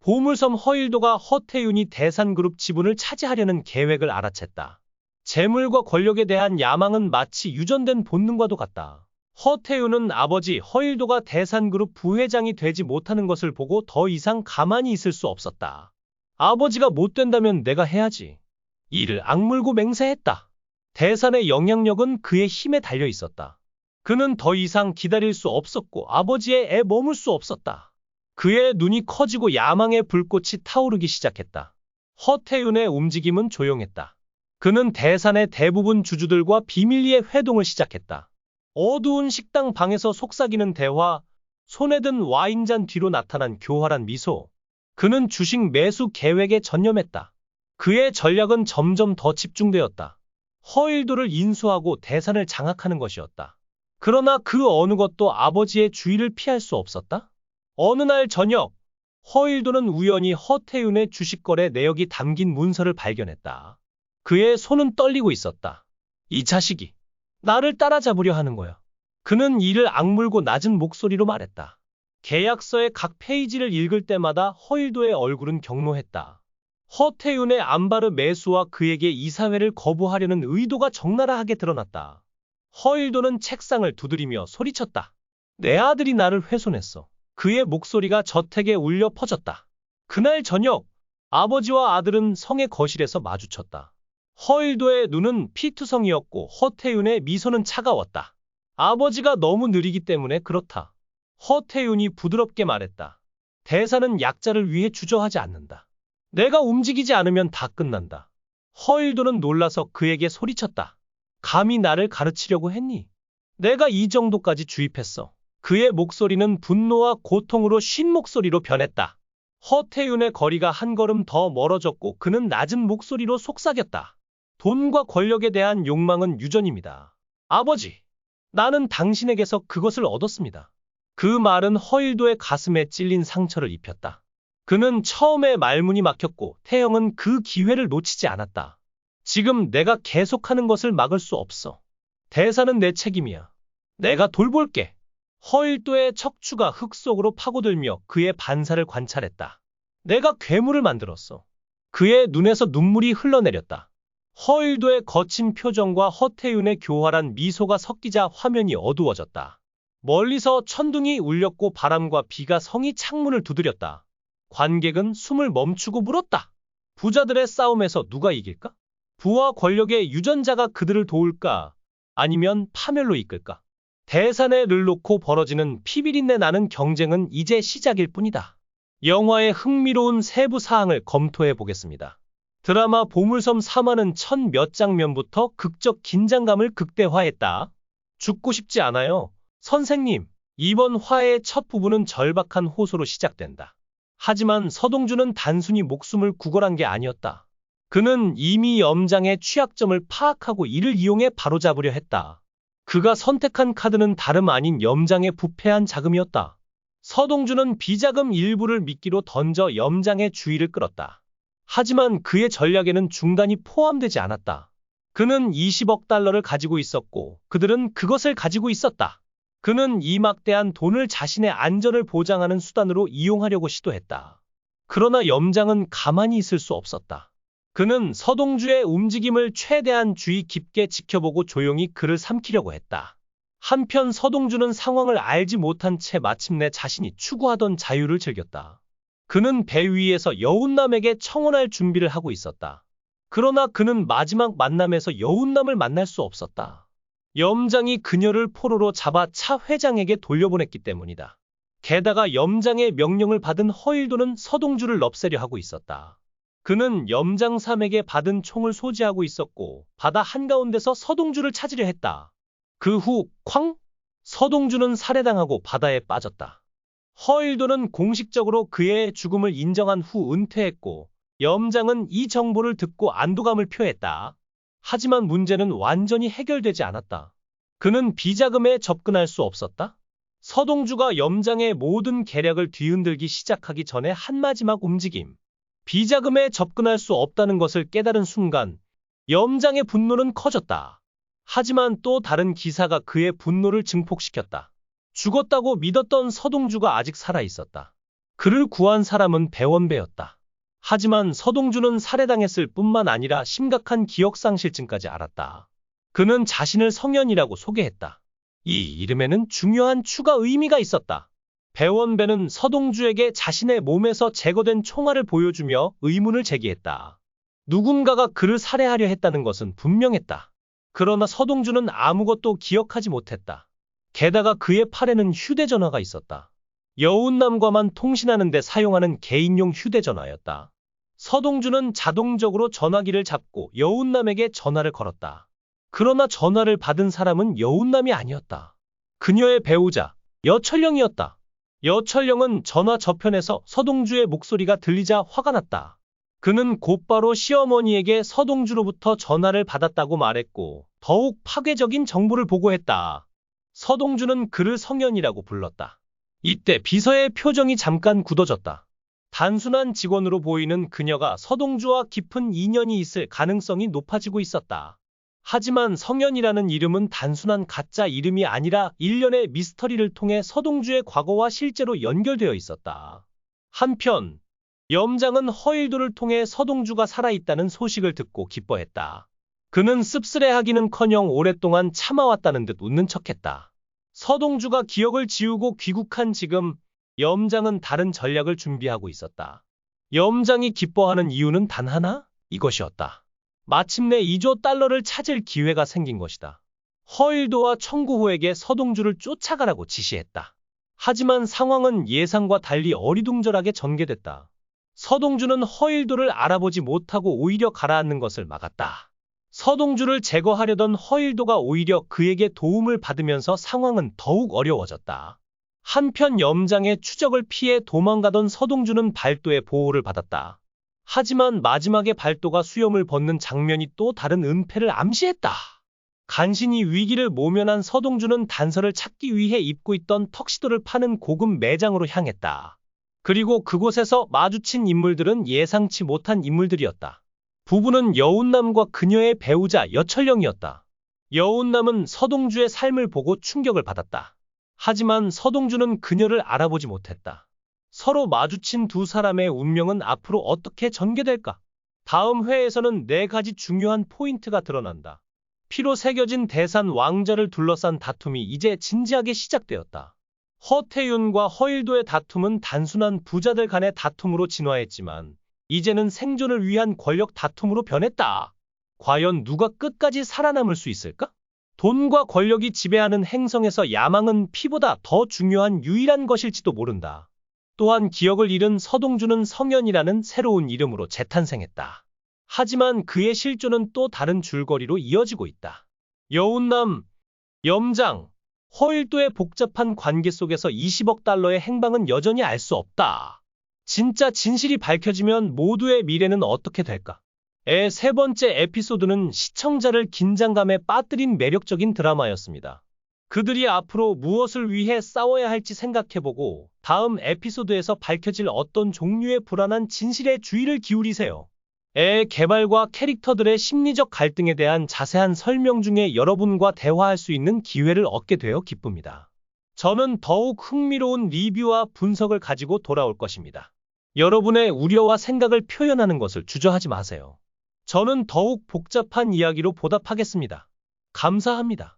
보물섬 허일도가 허태윤이 대산그룹 지분을 차지하려는 계획을 알아챘다. 재물과 권력에 대한 야망은 마치 유전된 본능과도 같다. 허태윤은 아버지 허일도가 대산그룹 부회장이 되지 못하는 것을 보고 더 이상 가만히 있을 수 없었다. 아버지가 못 된다면 내가 해야지. 이를 악물고 맹세했다. 대산의 영향력은 그의 힘에 달려 있었다. 그는 더 이상 기다릴 수 없었고 아버지의 애 머물 수 없었다. 그의 눈이 커지고 야망의 불꽃이 타오르기 시작했다. 허태윤의 움직임은 조용했다. 그는 대산의 대부분 주주들과 비밀리에 회동을 시작했다. 어두운 식당 방에서 속삭이는 대화, 손에 든 와인잔 뒤로 나타난 교활한 미소. 그는 주식 매수 계획에 전념했다. 그의 전략은 점점 더 집중되었다. 허일도를 인수하고 대산을 장악하는 것이었다. 그러나 그 어느 것도 아버지의 주의를 피할 수 없었다. 어느 날 저녁, 허일도는 우연히 허태윤의 주식거래 내역이 담긴 문서를 발견했다. 그의 손은 떨리고 있었다. 이 자식이 나를 따라잡으려 하는 거야. 그는 이를 악물고 낮은 목소리로 말했다. 계약서의 각 페이지를 읽을 때마다 허일도의 얼굴은 경로했다. 허태윤의 안바르 매수와 그에게 이사회를 거부하려는 의도가 적나라하게 드러났다. 허일도는 책상을 두드리며 소리쳤다. 내 아들이 나를 훼손했어. 그의 목소리가 저택에 울려 퍼졌다. 그날 저녁, 아버지와 아들은 성의 거실에서 마주쳤다. 허일도의 눈은 피투성이었고 허태윤의 미소는 차가웠다. 아버지가 너무 느리기 때문에 그렇다. 허태윤이 부드럽게 말했다. 대사는 약자를 위해 주저하지 않는다. 내가 움직이지 않으면 다 끝난다. 허일도는 놀라서 그에게 소리쳤다. 감히 나를 가르치려고 했니? 내가 이 정도까지 주입했어. 그의 목소리는 분노와 고통으로 쉰 목소리로 변했다. 허태윤의 거리가 한 걸음 더 멀어졌고 그는 낮은 목소리로 속삭였다. 돈과 권력에 대한 욕망은 유전입니다. 아버지, 나는 당신에게서 그것을 얻었습니다. 그 말은 허일도의 가슴에 찔린 상처를 입혔다. 그는 처음에 말문이 막혔고 태영은 그 기회를 놓치지 않았다. 지금 내가 계속하는 것을 막을 수 없어. 대사는 내 책임이야. 내가 돌볼게. 허일도의 척추가 흙 속으로 파고들며 그의 반사를 관찰했다. 내가 괴물을 만들었어. 그의 눈에서 눈물이 흘러내렸다. 허일도의 거친 표정과 허태윤의 교활한 미소가 섞이자 화면이 어두워졌다. 멀리서 천둥이 울렸고 바람과 비가 성이 창문을 두드렸다. 관객은 숨을 멈추고 물었다. 부자들의 싸움에서 누가 이길까? 부와 권력의 유전자가 그들을 도울까? 아니면 파멸로 이끌까? 대산의 를 놓고 벌어지는 피비린내 나는 경쟁은 이제 시작일 뿐이다. 영화의 흥미로운 세부 사항을 검토해 보겠습니다. 드라마 보물섬 3화는 첫 몇 장면부터 극적 긴장감을 극대화했다. 죽고 싶지 않아요. 선생님, 이번 화의 첫 부분은 절박한 호소로 시작된다. 하지만 서동주는 단순히 목숨을 구걸한 게 아니었다. 그는 이미 염장의 취약점을 파악하고 이를 이용해 바로잡으려 했다. 그가 선택한 카드는 다름 아닌 염장의 부패한 자금이었다. 서동주는 비자금 일부를 미끼로 던져 염장의 주의를 끌었다. 하지만 그의 전략에는 중단이 포함되지 않았다. 그는 20억 달러를 가지고 있었고 그들은 그것을 가지고 있었다. 그는 이 막대한 돈을 자신의 안전을 보장하는 수단으로 이용하려고 시도했다. 그러나 염장은 가만히 있을 수 없었다. 그는 서동주의 움직임을 최대한 주의 깊게 지켜보고 조용히 그를 삼키려고 했다. 한편 서동주는 상황을 알지 못한 채 마침내 자신이 추구하던 자유를 즐겼다. 그는 배 위에서 여운남에게 청혼할 준비를 하고 있었다. 그러나 그는 마지막 만남에서 여운남을 만날 수 없었다. 염장이 그녀를 포로로 잡아 차 회장에게 돌려보냈기 때문이다. 게다가 염장의 명령을 받은 허일도는 서동주를 럽세려 하고 있었다. 그는 염장삼에게 받은 총을 소지하고 있었고 바다 한가운데서 서동주를 찾으려 했다. 그 후 쾅! 서동주는 살해당하고 바다에 빠졌다. 허일도는 공식적으로 그의 죽음을 인정한 후 은퇴했고 염장은 이 정보를 듣고 안도감을 표했다. 하지만 문제는 완전히 해결되지 않았다. 그는 비자금에 접근할 수 없었다. 서동주가 염장의 모든 계략을 뒤흔들기 시작하기 전에 한 마지막 움직임. 비자금에 접근할 수 없다는 것을 깨달은 순간 염장의 분노는 커졌다. 하지만 또 다른 기사가 그의 분노를 증폭시켰다. 죽었다고 믿었던 서동주가 아직 살아있었다. 그를 구한 사람은 배원배였다. 하지만 서동주는 살해당했을 뿐만 아니라 심각한 기억상실증까지 앓았다. 그는 자신을 성현이라고 소개했다. 이 이름에는 중요한 추가 의미가 있었다. 배원배는 서동주에게 자신의 몸에서 제거된 총알을 보여주며 의문을 제기했다. 누군가가 그를 살해하려 했다는 것은 분명했다. 그러나 서동주는 아무것도 기억하지 못했다. 게다가 그의 팔에는 휴대전화가 있었다. 여운남과만 통신하는 데 사용하는 개인용 휴대전화였다. 서동주는 자동적으로 전화기를 잡고 여운남에게 전화를 걸었다. 그러나 전화를 받은 사람은 여운남이 아니었다. 그녀의 배우자, 여철령이었다. 여철령은 전화 저편에서 서동주의 목소리가 들리자 화가 났다. 그는 곧바로 시어머니에게 서동주로부터 전화를 받았다고 말했고 더욱 파괴적인 정보를 보고했다. 서동주는 그를 성현이라고 불렀다. 이때 비서의 표정이 잠깐 굳어졌다. 단순한 직원으로 보이는 그녀가 서동주와 깊은 인연이 있을 가능성이 높아지고 있었다. 하지만 성현이라는 이름은 단순한 가짜 이름이 아니라 일련의 미스터리를 통해 서동주의 과거와 실제로 연결되어 있었다. 한편 염장은 허일도를 통해 서동주가 살아있다는 소식을 듣고 기뻐했다. 그는 씁쓸해하기는커녕 오랫동안 참아왔다는 듯 웃는 척했다. 서동주가 기억을 지우고 귀국한 지금 염장은 다른 전략을 준비하고 있었다. 염장이 기뻐하는 이유는 단 하나? 이것이었다. 마침내 2조 달러를 찾을 기회가 생긴 것이다. 허일도와 청구호에게 서동주를 쫓아가라고 지시했다. 하지만 상황은 예상과 달리 어리둥절하게 전개됐다. 서동주는 허일도를 알아보지 못하고 오히려 가라앉는 것을 막았다. 서동주를 제거하려던 허일도가 오히려 그에게 도움을 받으면서 상황은 더욱 어려워졌다. 한편 염장의 추적을 피해 도망가던 서동주는 발도의 보호를 받았다. 하지만 마지막에 발도가 수염을 벗는 장면이 또 다른 은폐를 암시했다. 간신히 위기를 모면한 서동주는 단서를 찾기 위해 입고 있던 턱시도를 파는 고급 매장으로 향했다. 그리고 그곳에서 마주친 인물들은 예상치 못한 인물들이었다. 부부는 여운남과 그녀의 배우자 여철령이었다. 여운남은 서동주의 삶을 보고 충격을 받았다. 하지만 서동주는 그녀를 알아보지 못했다. 서로 마주친 두 사람의 운명은 앞으로 어떻게 전개될까? 다음 회에서는 4가지 중요한 포인트가 드러난다. 피로 새겨진 대산 왕자를 둘러싼 다툼이 이제 진지하게 시작되었다. 허태윤과 허일도의 다툼은 단순한 부자들 간의 다툼으로 진화했지만 이제는 생존을 위한 권력 다툼으로 변했다. 과연 누가 끝까지 살아남을 수 있을까? 돈과 권력이 지배하는 행성에서 야망은 피보다 더 중요한 유일한 것일지도 모른다. 또한 기억을 잃은 서동주는 성현이라는 새로운 이름으로 재탄생했다. 하지만 그의 실존은 또 다른 줄거리로 이어지고 있다. 여운남, 염장, 허일도의 복잡한 관계 속에서 20억 달러의 행방은 여전히 알 수 없다. 진짜 진실이 밝혀지면 모두의 미래는 어떻게 될까? 의 3번째 에피소드는 시청자를 긴장감에 빠뜨린 매력적인 드라마였습니다. 그들이 앞으로 무엇을 위해 싸워야 할지 생각해보고 다음 에피소드에서 밝혀질 어떤 종류의 불안한 진실에 주의를 기울이세요. 의 개발과 캐릭터들의 심리적 갈등에 대한 자세한 설명 중에 여러분과 대화할 수 있는 기회를 얻게 되어 기쁩니다. 저는 더욱 흥미로운 리뷰와 분석을 가지고 돌아올 것입니다. 여러분의 우려와 생각을 표현하는 것을 주저하지 마세요. 저는 더욱 복잡한 이야기로 보답하겠습니다. 감사합니다.